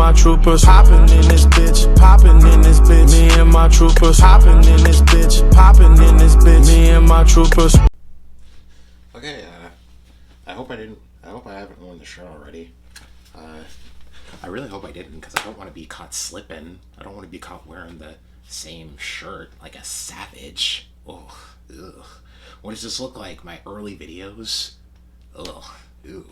my troopers hopping in this bitch, popping in this bitch. Me and my troopers hopping in this bitch, popping in this bitch. Me and my troopers. Okay, I hope I haven't worn the shirt already. I really hope I didn't, because I don't want to be caught slipping. I don't want to be caught wearing the same shirt like a savage. Oh, ugh. What does this look like? My early videos? Ugh, ew.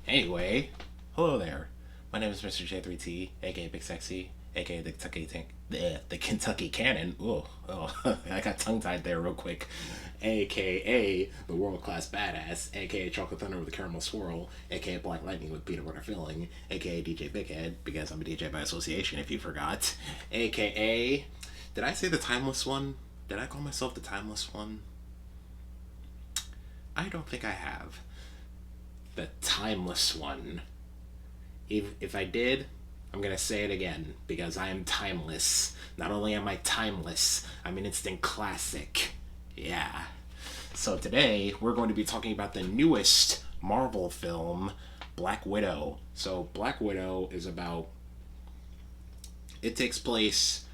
Anyway, hello there. My name is Mr. J3T, aka Big Sexy, aka the Kentucky Cannon. Oh, I got tongue-tied there real quick. AKA the world-class badass, aka Chocolate Thunder with a caramel swirl, aka Black Lightning with peanut butter filling, aka DJ Big Head, because I'm a DJ by association if you forgot, aka... Did I say the Timeless One? Did I call myself the Timeless One? I don't think I have. The Timeless One. If I did, I'm gonna say it again, because I am timeless. Not only am I timeless, I'm an instant classic. Yeah. So today, we're going to be talking about the newest Marvel film, Black Widow. So Black Widow is about... It takes place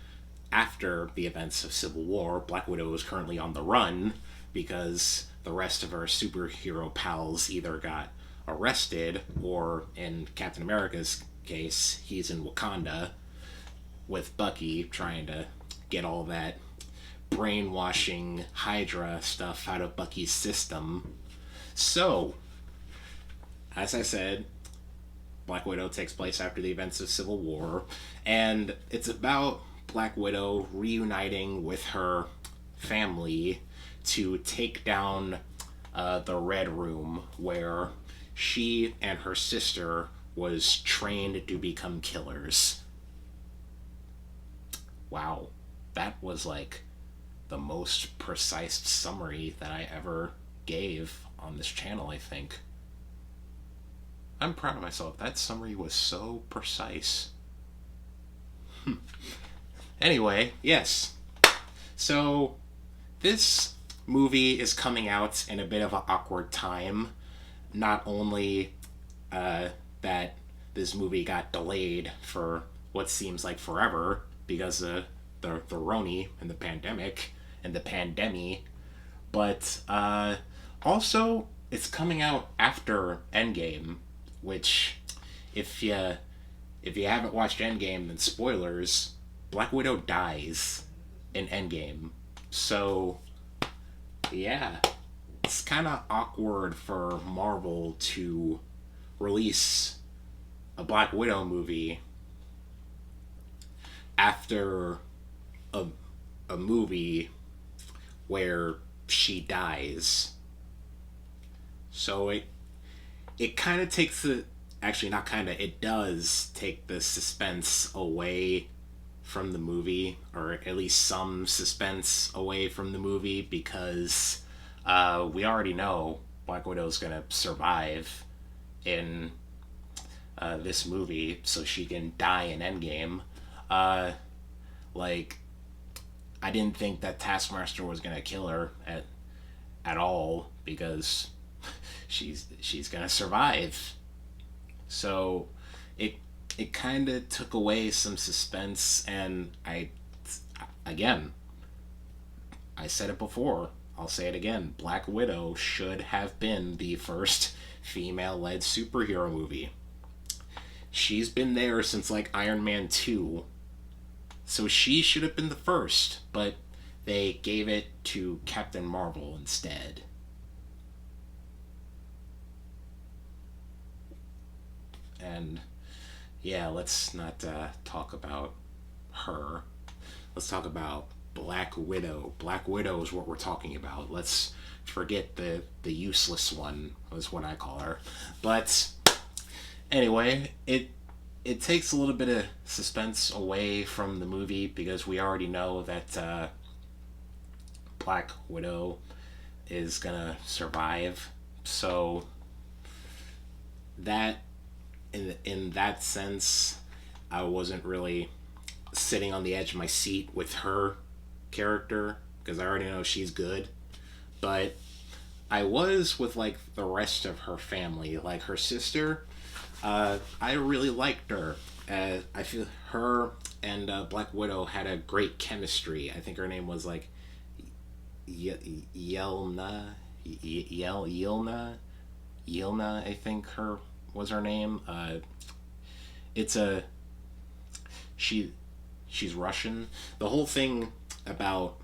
after the events of Civil War. Black Widow is currently on the run because the rest of her superhero pals either got arrested, or in Captain America's case, he's in Wakanda with Bucky trying to get all that brainwashing Hydra stuff out of Bucky's system. So, as I said, Black Widow takes place after the events of Civil War, and it's about Black Widow reuniting with her family to take down the Red Room, where she and her sister was trained to become killers. Wow, that was like the most precise summary that I ever gave on this channel, I think. I'm proud of myself. That summary was so precise. Anyway, yes. So, this movie is coming out in a bit of an awkward time. Not only that this movie got delayed for what seems like forever because of the Roni and the pandemic and the pandemic, but also it's coming out after Endgame, which if you haven't watched Endgame, then spoilers, Black Widow dies in Endgame. So yeah, it's kind of awkward for Marvel to release a Black Widow movie after a movie where she dies. So it kind of takes the... Actually, not kind of. It does take the suspense away from the movie, or at least some suspense away from the movie, because we already know Black Widow's gonna survive in this movie, so she can die in Endgame. I didn't think that Taskmaster was gonna kill her at all, because she's gonna survive. So it kind of took away some suspense, and I said it before, I'll say it again, Black Widow should have been the first female-led superhero movie. She's been there since like Iron Man 2, so she should have been the first, but they gave it to Captain Marvel instead. And yeah, let's not talk about her. Let's talk about Black Widow. Black Widow is what we're talking about. Let's forget the useless one, is what I call her. But anyway, it takes a little bit of suspense away from the movie, because we already know that Black Widow is gonna survive. So that, in that sense, I wasn't really sitting on the edge of my seat with her character, because I already know she's good. But I was with like the rest of her family, like her sister. I really liked her. I feel her and Black Widow had a great chemistry. I think her name was like Yelna, Yelna. I think her was her name. It's a she she's Russian. The whole thing about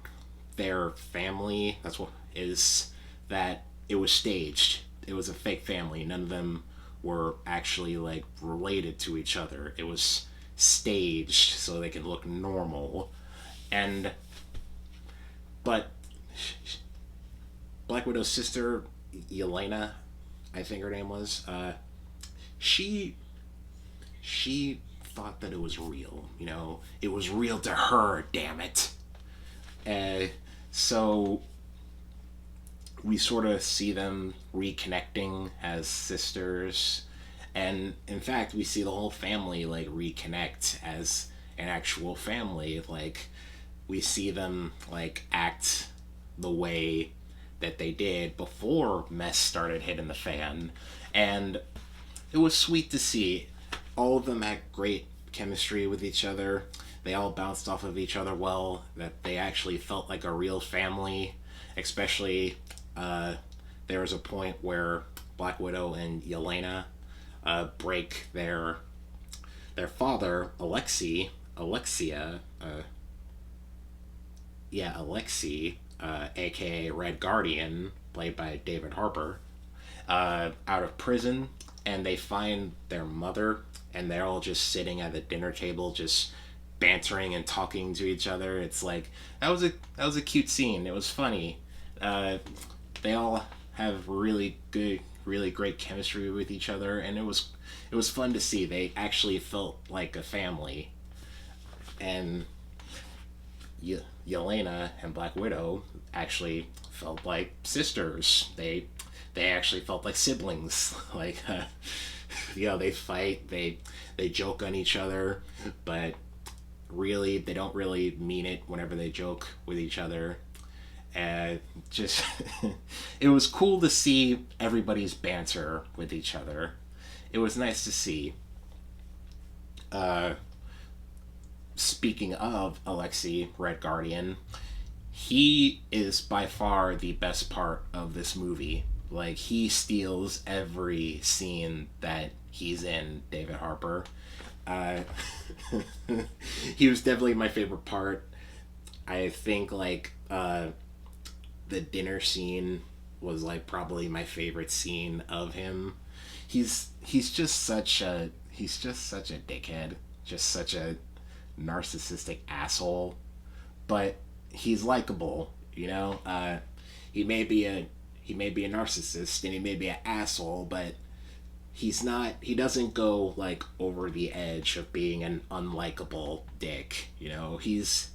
their family, that's what is that it was staged. It was a fake family. None of them were actually like related to each other. It was staged so they could look normal. And but Black Widow's sister Yelena, I think her name was, she she thought that it was real. You know, it was real to her. Damn it. Uh, so we sort of see them reconnecting as sisters, and in fact we see the whole family like reconnect as an actual family. Like we see them like act the way that they did before mess started hitting the fan, and it was sweet to see. All of them had great chemistry with each other. They all bounced off of each other well. That they actually felt like a real family. Especially, there was a point where Black Widow and Yelena break their father, Alexei, aka Red Guardian, played by David Harbour, out of prison, and they find their mother, and they're all just sitting at the dinner table, just bantering and talking to each other. It's like that was a cute scene. It was funny. They all have really great chemistry with each other, and it was fun to see. They actually felt like a family, and Yelena and Black Widow actually felt like sisters. They actually felt like siblings. Like, they fight, they joke on each other, but really they don't really mean it whenever they joke with each other. And just it was cool to see everybody's banter with each other. It was nice to see. Speaking of Alexei, Red Guardian, he is by far the best part of this movie. Like, he steals every scene that he's in, David Harbour. Uh, he was definitely my favorite part. I think, like, the dinner scene was, like, probably my favorite scene of him. He's just such a dickhead, just such a narcissistic asshole, but he's likable. He may be a narcissist, and he may be an asshole, but he doesn't go like over the edge of being an unlikable dick. He's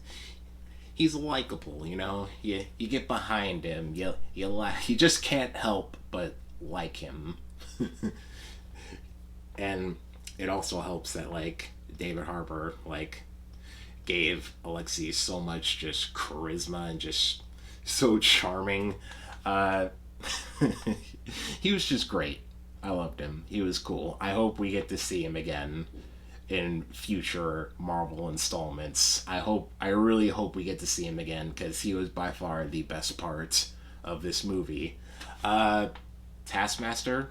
likable. You get behind him. You just can't help but like him. And it also helps that like David Harbour like gave Alexei so much just charisma and just so charming. Uh, he was just great. I loved him. He was cool. I hope we get to see him again in future Marvel installments. I really hope we get to see him again, because he was by far the best part of this movie. Taskmaster,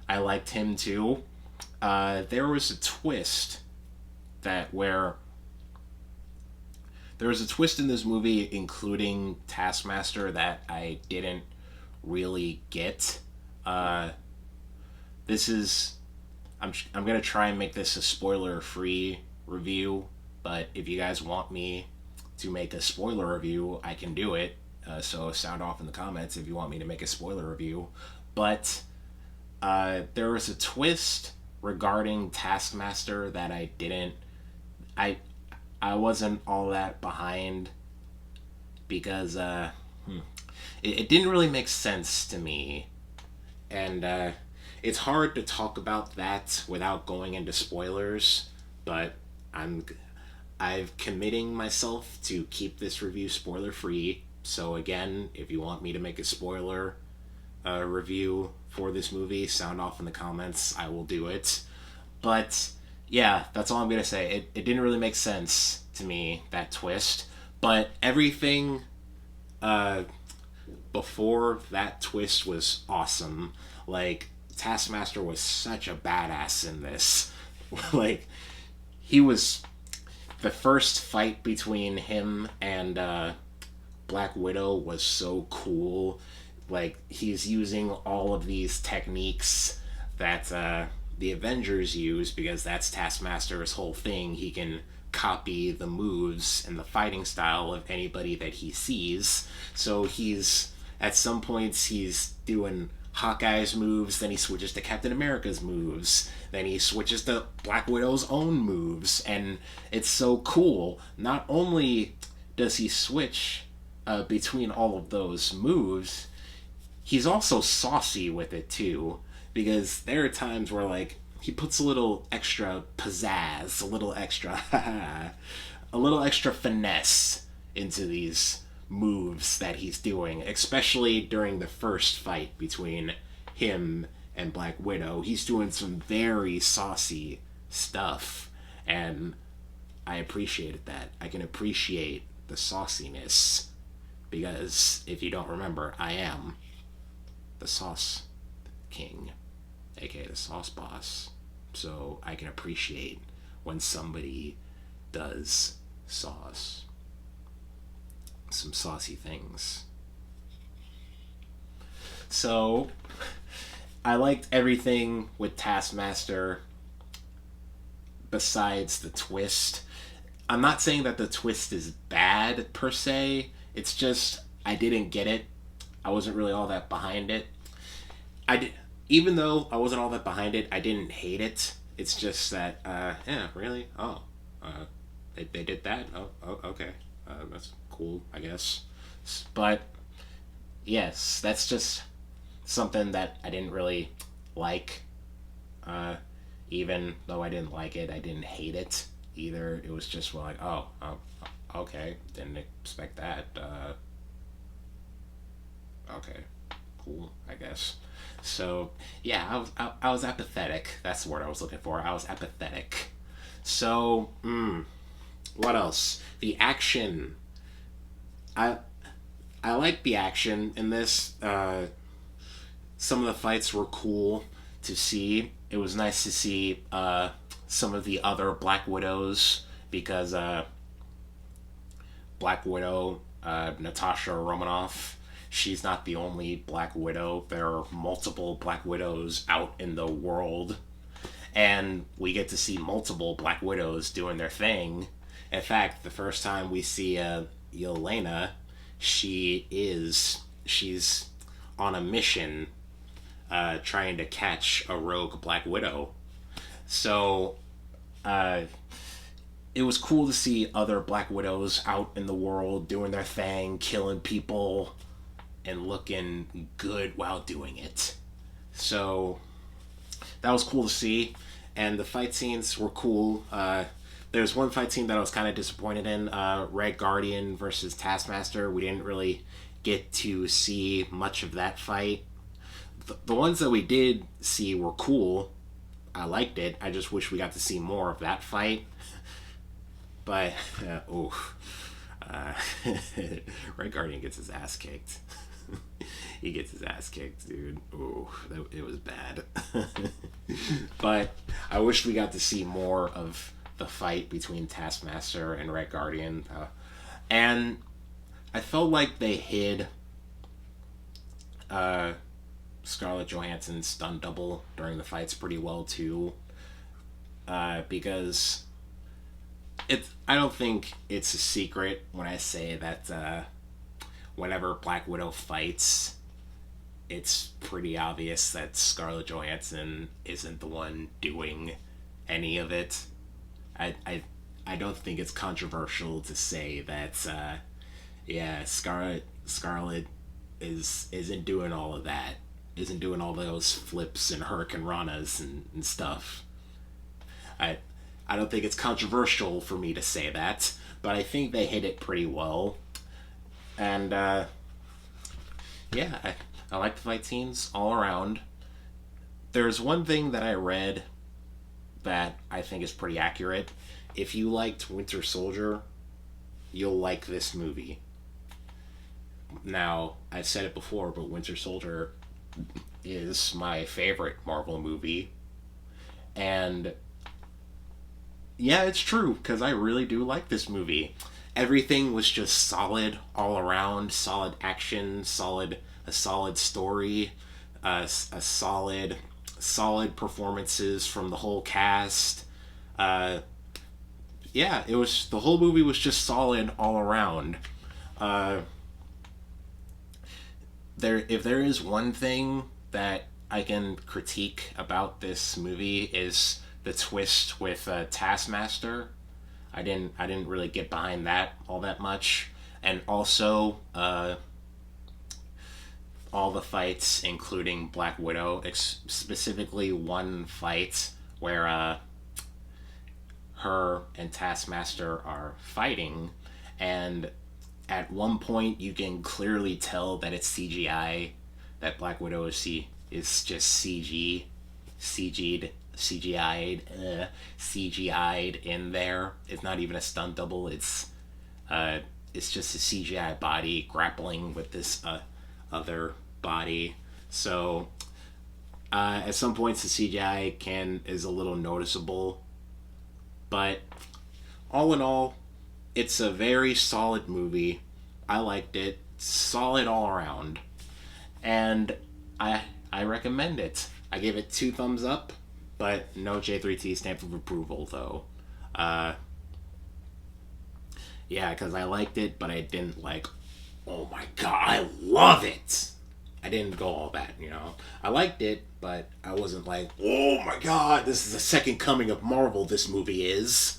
I liked him too. There was a twist in this movie, including Taskmaster, that I didn't really get. I'm gonna try and make this a spoiler-free review, but if you guys want me to make a spoiler review, I can do it. So sound off in the comments if you want me to make a spoiler review. But there was a twist regarding Taskmaster that I wasn't all that behind, because it didn't really make sense to me, and it's hard to talk about that without going into spoilers. But I'm committing myself to keep this review spoiler free. So again, if you want me to make a spoiler review for this movie, sound off in the comments. I will do it. But yeah, that's all I'm gonna say. It didn't really make sense to me, that twist. But everything uh, before that twist was awesome. Like, Taskmaster was such a badass in this. Like, he was the first fight between him and Black Widow was so cool. Like, he's using all of these techniques that the Avengers use, because that's Taskmaster's whole thing. He can copy the moves and the fighting style of anybody that he sees. So he's, at some points, he's doing Hawkeye's moves, then he switches to Captain America's moves, then he switches to Black Widow's own moves, and it's so cool. Not only does he switch between all of those moves, he's also saucy with it too, because there are times where, like, he puts a little extra pizzazz, a little extra finesse into these moves that he's doing, especially during the first fight between him and Black Widow. He's doing some very saucy stuff, and I appreciated that. I can appreciate the sauciness, because if you don't remember, I am the Sauce King, aka the Sauce Boss. So I can appreciate when somebody does sauce. Some saucy things. So I liked everything with Taskmaster besides the twist. I'm not saying that the twist is bad per se. It's just I didn't get it. I wasn't really all that behind it. Even though I wasn't all that behind it, I didn't hate it. It's just that, yeah, really? Oh, they did that? Oh, okay. That's cool, I guess. But, yes, that's just something that I didn't really like. Even though I didn't like it, I didn't hate it either. It was just like, oh, okay, didn't expect that. Okay, cool, I guess. So yeah, I was apathetic. That's the word I was looking for. I was apathetic. So what else? The action. I like the action in this. Some of the fights were cool to see. It was nice to see some of the other Black Widows, because Black Widow, Natasha Romanoff, she's not the only Black Widow. There are multiple Black Widows out in the world, and we get to see multiple Black Widows doing their thing. In fact, the first time we see Yelena, she's on a mission trying to catch a rogue Black Widow. So it was cool to see other Black Widows out in the world doing their thing, killing people, and looking good while doing it. So that was cool to see, and the fight scenes were cool. There's one fight scene that I was kind of disappointed in, Red Guardian versus Taskmaster. We didn't really get to see much of that fight. The ones that we did see were cool. I liked it. I just wish we got to see more of that fight. But, Red Guardian gets his ass kicked. He gets his ass kicked, dude. It was bad. But I wish we got to see more of the fight between Taskmaster and Red Guardian. And I felt like they hid Scarlett Johansson's stunt double during the fights pretty well too. Because I don't think it's a secret when I say that whenever Black Widow fights, it's pretty obvious that Scarlett Johansson isn't the one doing any of it. I don't think it's controversial to say that Scarlett isn't doing all of that. Isn't doing all those flips and Hurricane Ranas and stuff. I don't think it's controversial for me to say that, but I think they hit it pretty well. And I like the fight scenes all around. There's one thing that I read that I think is pretty accurate. If you liked Winter Soldier, you'll like this movie. Now, I've said it before, but Winter Soldier is my favorite Marvel movie. And yeah, it's true, because I really do like this movie. Everything was just solid all around, solid action, a solid story, a solid performances from the whole cast. Yeah, the whole movie was just solid all around. If there is one thing that I can critique about this movie is the twist with Taskmaster. I didn't really get behind that all that much, and also all the fights, including Black Widow, specifically one fight where her and Taskmaster are fighting, and at one point you can clearly tell that it's CGI, that Black Widow is just CGI'd in there. It's not even a stunt double. It's just a CGI body grappling with this other body. So at some points the CGI is a little noticeable, but all in all, it's a very solid movie. I liked it. Solid all around, and I recommend it. I gave it 2 thumbs up, but no J3T stamp of approval though. Yeah, because I liked it, but I didn't like, oh my god, I love it. I didn't go all that, I liked it, but I wasn't like, oh my god, this is the second coming of Marvel, this movie is.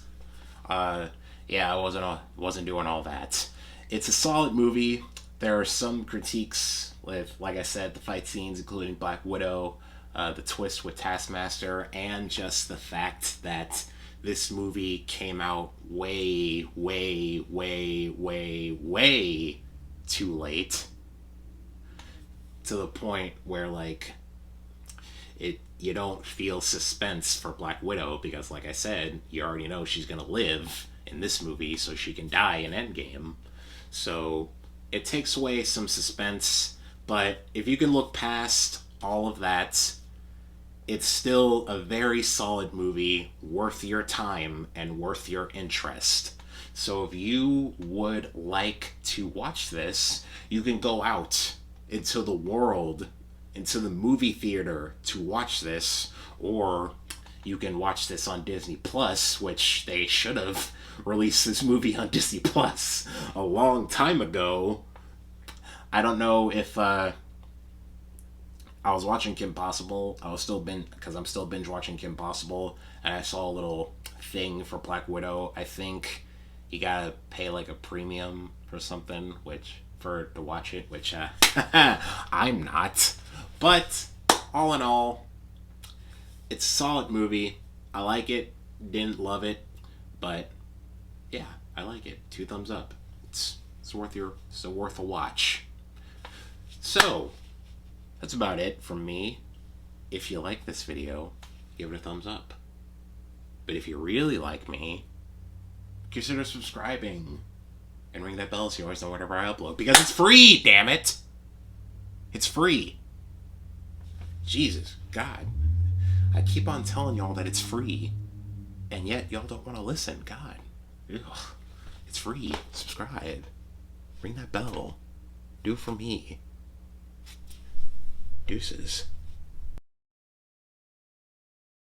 Yeah, I wasn't doing all that. It's a solid movie. There are some critiques with, like I said, the fight scenes, including Black Widow, the twist with Taskmaster, and just the fact that this movie came out way, way, way, way, way too late, to the point where you don't feel suspense for Black Widow, because like I said, you already know she's gonna live in this movie so she can die in Endgame. So it takes away some suspense, but if you can look past all of that, it's still a very solid movie, worth your time and worth your interest. So if you would like to watch this, you can go out into the world, into the movie theater to watch this, or you can watch this on Disney Plus, which they should have released this movie on Disney Plus a long time ago. I don't know if I was watching Kim Possible. I'm still binge watching Kim Possible, and I saw a little thing for Black Widow. I think you gotta pay a premium for something, to watch it, which I'm not. But all in all, it's a solid movie. I like it. Didn't love it, but yeah, I like it. 2 thumbs up. It's worth a watch. So that's about it from me. If you like this video, give it a thumbs up. But if you really like me, consider subscribing and ring that bell so you always know whenever I upload, because it's free, damn it! It's free. Jesus, God. I keep on telling y'all that it's free, and yet y'all don't want to listen. God. Ugh. It's free. Subscribe. Ring that bell. Do it for me. Deuces.